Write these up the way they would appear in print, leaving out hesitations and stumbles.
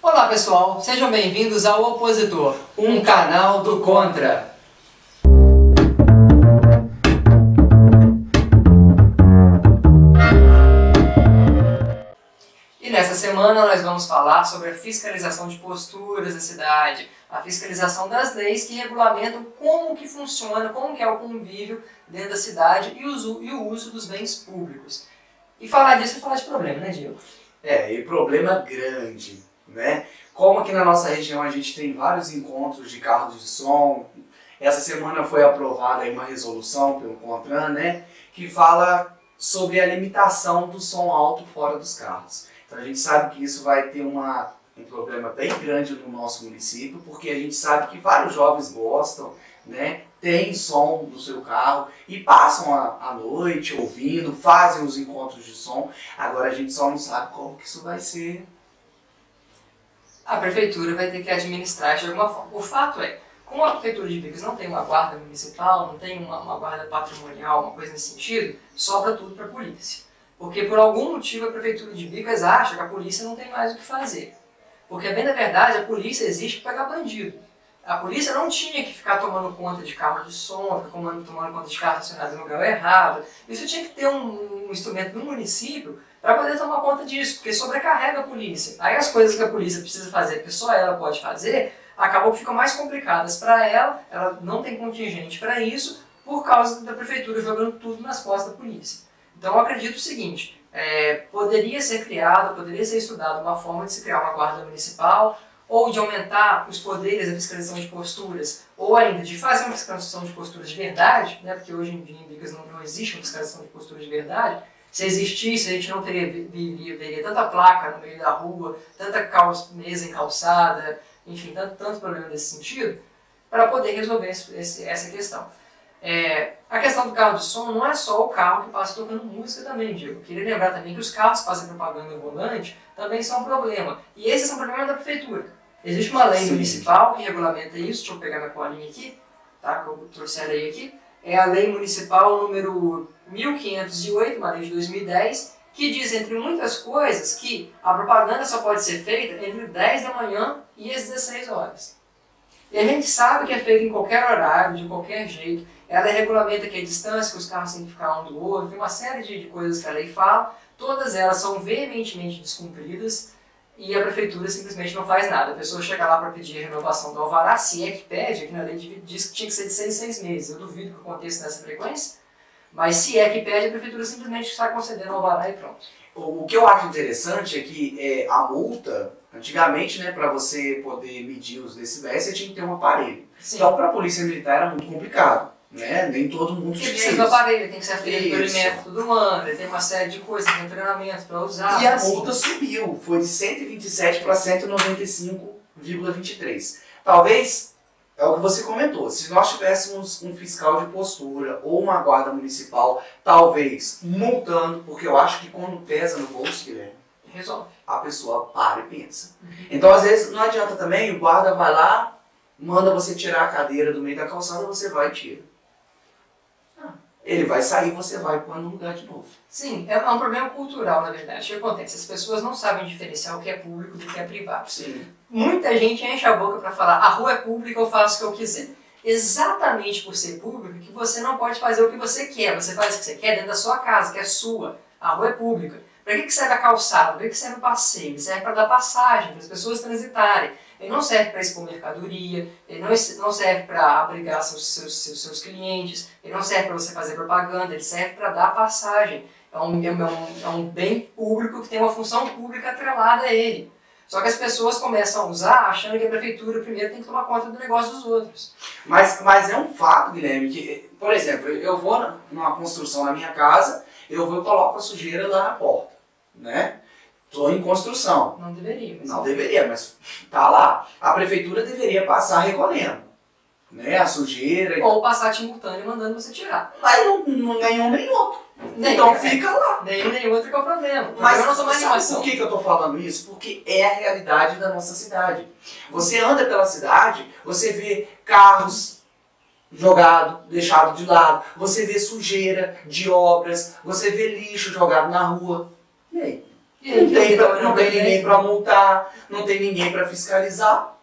Olá pessoal, sejam bem-vindos ao Opositor, um canal do Contra. E nessa semana nós vamos falar sobre a fiscalização de posturas da cidade, a fiscalização das leis que regulamentam como que funciona, como que é o convívio dentro da cidade e o uso dos bens públicos. E falar disso é falar de problema, né, Diego? E problema grande, né? Como aqui na nossa região a gente tem vários encontros de carros de som, essa semana foi aprovada aí uma resolução pelo CONTRAN, né, que fala sobre a limitação do som alto fora dos carros. Então a gente sabe que isso vai ter um problema bem grande no nosso município, porque a gente sabe que vários jovens gostam, né, tem som do seu carro e passam a noite ouvindo, fazem os encontros de som. Agora a gente só não sabe como que isso vai ser. A prefeitura vai ter que administrar de alguma forma. O fato é, como a prefeitura de Bicas não tem uma guarda municipal, não tem uma guarda patrimonial, uma coisa nesse sentido, sobra tudo para a polícia. Porque por algum motivo a prefeitura de Bicas acha que a polícia não tem mais o que fazer. Porque, bem na verdade, a polícia existe para pegar bandido. A polícia não tinha que ficar tomando conta de carro de som, ficar tomando conta de carro estacionado no lugar errado. Isso tinha que ter um instrumento no município para poder tomar conta disso, porque sobrecarrega a polícia. Aí as coisas que a polícia precisa fazer, que só ela pode fazer, acabam que ficam mais complicadas para ela não tem contingente para isso, por causa da prefeitura jogando tudo nas costas da polícia. Então eu acredito o seguinte, poderia ser estudada uma forma de se criar uma guarda municipal, ou de aumentar os poderes da fiscalização de posturas, ou ainda de fazer uma fiscalização de posturas de verdade, né, porque hoje em dia em Bicas não existe uma fiscalização de posturas de verdade. Se existisse, a gente não veria tanta placa no meio da rua, tanta mesa encalçada, enfim, tanto problema nesse sentido, para poder resolver essa questão. A questão do carro de som não é só o carro que passa tocando música também, Diego. Eu queria lembrar também que os carros que fazem propaganda no volante também são um problema. E esses são problemas da prefeitura. Existe uma lei municipal que regulamenta isso, deixa eu pegar minha colinha aqui, tá, que eu trouxe a lei aqui. É a lei municipal número 1508, uma lei de 2010, que diz, entre muitas coisas, que a propaganda só pode ser feita entre 10 da manhã e as 16 horas. E a gente sabe que é feita em qualquer horário, de qualquer jeito. Ela regulamenta que a distância que os carros têm que ficar um do outro, tem uma série de coisas que a lei fala, todas elas são veementemente descumpridas e a prefeitura simplesmente não faz nada. A pessoa chega lá para pedir a renovação do alvará, se é que pede, aqui na lei diz que tinha que ser de 6 em 6 meses. Eu duvido que aconteça nessa frequência, mas se é que pede, a prefeitura simplesmente está concedendo o alvará e pronto. O que eu acho interessante é que a multa, antigamente, né, para você poder medir os decibéis, você tinha que ter um aparelho. Sim. Então, para a polícia militar era muito complicado, né? Nem todo mundo tinha isso. Precisa do aparelho, tem que ser aferido pelo método do ano, tem uma série de coisas, tem treinamento para usar. E a multa subiu, foi de 127 para 195,23. Talvez, é o que você comentou, se nós tivéssemos um fiscal de postura ou uma guarda municipal, talvez multando, porque eu acho que quando pesa no bolso, Guilherme, resolve. A pessoa para e pensa. Então, às vezes, não adianta também, o guarda vai lá, manda você tirar a cadeira do meio da calçada, você vai e tira. Ele vai sair, você vai pôr no lugar de novo. Sim, é um problema cultural, na verdade. O que acontece? As pessoas não sabem diferenciar o que é público do que é privado. Sim. Muita gente enche a boca para falar, a rua é pública, eu faço o que eu quiser. Exatamente por ser público que você não pode fazer o que você quer. Você faz o que você quer dentro da sua casa, que é sua. A rua é pública. Para que serve a calçada? Para que serve o passeio? Ele serve para dar passagem, para as pessoas transitarem. Ele não serve para expor mercadoria, ele não serve para abrigar seus clientes, ele não serve para você fazer propaganda, ele serve para dar passagem. É um bem público que tem uma função pública atrelada a ele. Só que as pessoas começam a usar achando que a prefeitura primeiro tem que tomar conta do negócio dos outros. Mas é um fato, Guilherme, que, por exemplo, eu vou numa construção na minha casa, eu vou e coloco a sujeira lá na porta, né? Estou em construção. Não deveria. Não deveria, mas tá lá. A prefeitura deveria passar recolhendo, né? A sujeira. Ou passar te multando e mandando você tirar. Mas nenhum nem outro. Então fica lá. Nem outro que é o problema. Mas sabe por que eu estou falando isso? Porque é a realidade da nossa cidade. Você anda pela cidade, você vê carros jogados, deixados de lado, você vê sujeira de obras, você vê lixo jogado na rua. E aí? Não tem ninguém para multar, não tem ninguém para fiscalizar.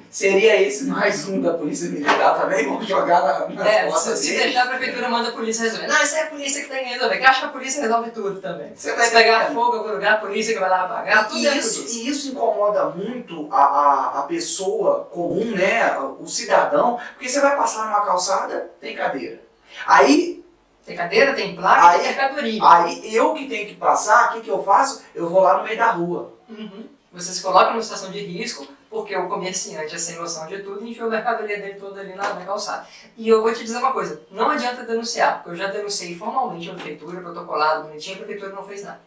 Seria esse mais um da Polícia Militar também? Vamos jogar nas costas se dele. deixar a prefeitura, manda a polícia resolver. Não, isso é a polícia que tem que resolver. Que acha que a polícia resolve tudo também. Você vai pegar fogo em algum lugar, a polícia que vai lá apagar, tudo e isso incomoda muito a pessoa comum, né? O cidadão, porque você vai passar numa calçada, tem cadeira. Aí tem cadeira, tem placa, tem mercadoria. Aí eu que tenho que passar, o que eu faço? Eu vou lá no meio da rua. Você se coloca numa situação de risco, porque o comerciante é sem noção de tudo e enfiou a mercadoria dele toda ali na calçada. E eu vou te dizer uma coisa, não adianta denunciar, porque eu já denunciei formalmente a prefeitura, protocolado, bonitinho, a prefeitura não fez nada.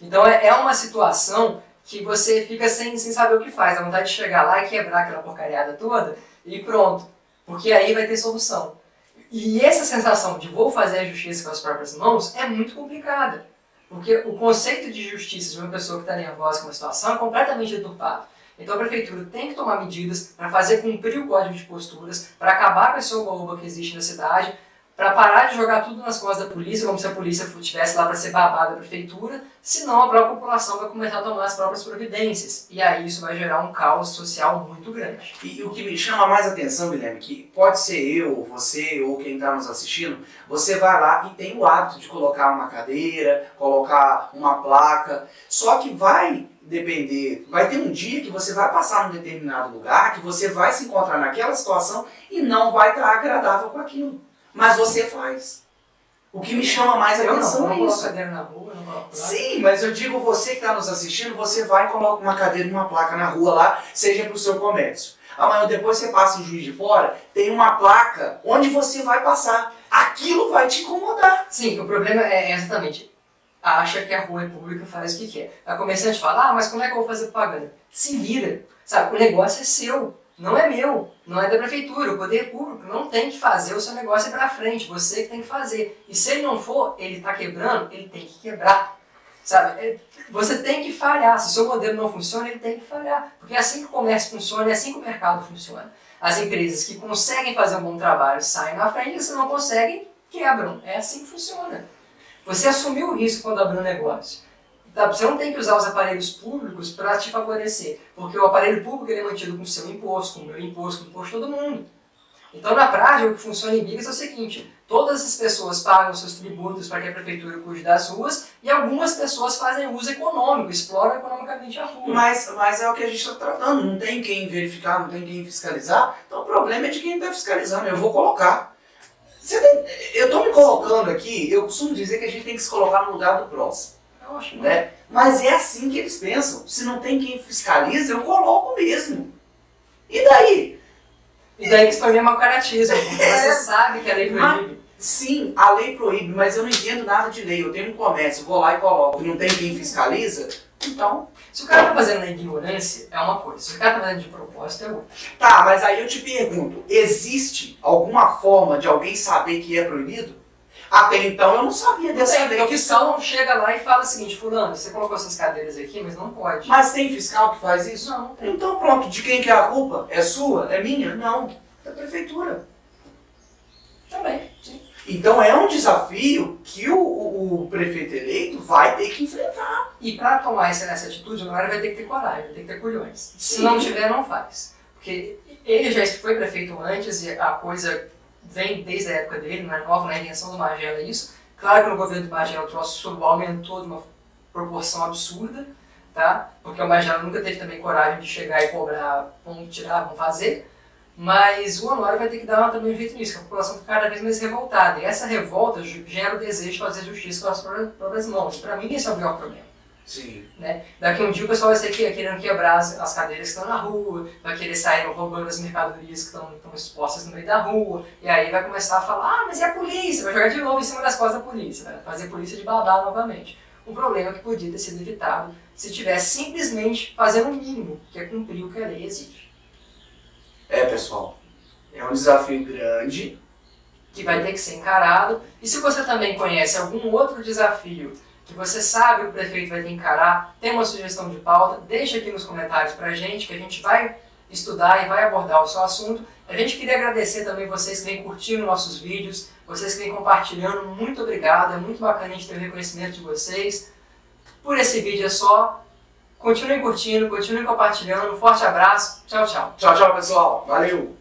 Então é uma situação que você fica sem saber o que faz, a vontade de chegar lá e quebrar aquela porcariada toda e pronto, porque aí vai ter solução. E essa sensação de vou fazer a justiça com as próprias mãos é muito complicada, porque o conceito de justiça de uma pessoa que está nervosa com uma situação é completamente deturpado. Então a prefeitura tem que tomar medidas para fazer cumprir o código de posturas, para acabar com esse oba-oba que existe na cidade, para parar de jogar tudo nas costas da polícia, como se a polícia estivesse lá para ser babada da prefeitura, senão a própria população vai começar a tomar as próprias providências. E aí isso vai gerar um caos social muito grande. E o que me chama mais atenção, Guilherme, que pode ser eu, você ou quem está nos assistindo, você vai lá e tem o hábito de colocar uma cadeira, colocar uma placa, só que vai depender, vai ter um dia que você vai passar num determinado lugar, que você vai se encontrar naquela situação e não vai estar agradável com aquilo. Mas você faz. O que me chama mais atenção é isso. Cadeira na rua, não coloco placa. Sim, mas eu digo, você que está nos assistindo, você vai e coloca uma cadeira e uma placa na rua lá, seja para o seu comércio. Amanhã depois você passa em Juiz de Fora, tem uma placa onde você vai passar. Aquilo vai te incomodar. Sim, o problema é exatamente, acha que a rua é pública, faz o que quer. A comerciante fala, mas como é que eu vou fazer propaganda? Se vira, sabe? O negócio é seu. Não é meu, não é da prefeitura, o poder público não tem que fazer o seu negócio ir pra frente, você que tem que fazer. E se ele não for, ele está quebrando, ele tem que quebrar. Sabe? Você tem que falhar, se o seu modelo não funciona, ele tem que falhar. Porque é assim que o comércio funciona, é assim que o mercado funciona. As empresas que conseguem fazer um bom trabalho saem na frente, e se não conseguem, quebram. É assim que funciona. Você assumiu o risco quando abriu um negócio. Você não tem que usar os aparelhos públicos para te favorecer, porque o aparelho público ele é mantido com o seu imposto, com o meu imposto, com o imposto de todo mundo. Então, na prática, o que funciona em Bigas é o seguinte, todas as pessoas pagam seus tributos para que a prefeitura cuide das ruas e algumas pessoas fazem uso econômico, exploram economicamente a rua. Mas é o que a gente está tratando, não tem quem verificar, não tem quem fiscalizar, então o problema é de quem está fiscalizando, eu vou colocar. Eu estou me colocando aqui, eu costumo dizer que a gente tem que se colocar no lugar do próximo. Né? Mas é assim que eles pensam. Se não tem quem fiscaliza, eu coloco mesmo. E daí? E daí que se torna mau caratismo, porque você sabe que a lei proíbe. Sim, a lei proíbe, mas eu não entendo nada de lei. Eu tenho um comércio, vou lá e coloco. Não tem quem fiscaliza? Então... Se o cara está fazendo na ignorância, é uma coisa. Se o cara está fazendo de propósito, é outra. Tá, mas aí eu te pergunto, existe alguma forma de alguém saber que é proibido? Até então eu não sabia dessa lei. O fiscal não chega lá e fala o seguinte, fulano, você colocou essas cadeiras aqui, mas não pode. Mas tem fiscal que faz isso? Não, não tem. Então pronto, de quem que é a culpa? É sua? É minha? Não, da prefeitura. Também, sim. Então é um desafio que o prefeito eleito vai ter que enfrentar. E para tomar essa atitude, o Honório vai ter que ter coragem, vai ter que ter culhões. Sim. Se não tiver, não faz. Porque ele já foi prefeito antes e a coisa vem desde a época dele, não é nova, na invenção do Magela isso. Claro que no governo do Magela o troço aumentou de uma proporção absurda, tá? Porque o Magela nunca teve também coragem de chegar e cobrar, vamos tirar, vamos fazer. Mas o Honório vai ter que dar também um jeito nisso, que a população fica cada vez mais revoltada. E essa revolta gera o desejo de fazer justiça com as próprias mãos. Para mim, esse é o pior problema. Sim. Né? Daqui a um dia o pessoal vai ser querendo quebrar as cadeiras que estão na rua, vai querer sair roubando as mercadorias que estão expostas no meio da rua, e aí vai começar a falar, mas e a polícia? Vai jogar de novo em cima das costas da polícia, vai fazer polícia de babá novamente. Um problema que podia ter sido evitado se tivesse simplesmente fazendo o mínimo, que é cumprir o que a lei exige. Pessoal, é um desafio grande. Que vai ter que ser encarado, e se você também conhece algum outro desafio que você sabe que o prefeito vai ter que encarar, tem uma sugestão de pauta, deixa aqui nos comentários pra gente, que a gente vai estudar e vai abordar o seu assunto. A gente queria agradecer também vocês que vêm curtindo nossos vídeos, vocês que vêm compartilhando, muito obrigado, é muito bacana a gente ter o reconhecimento de vocês. Por esse vídeo é só. Continuem curtindo, continuem compartilhando. Um forte abraço. Tchau, tchau. Tchau, tchau, pessoal. Valeu!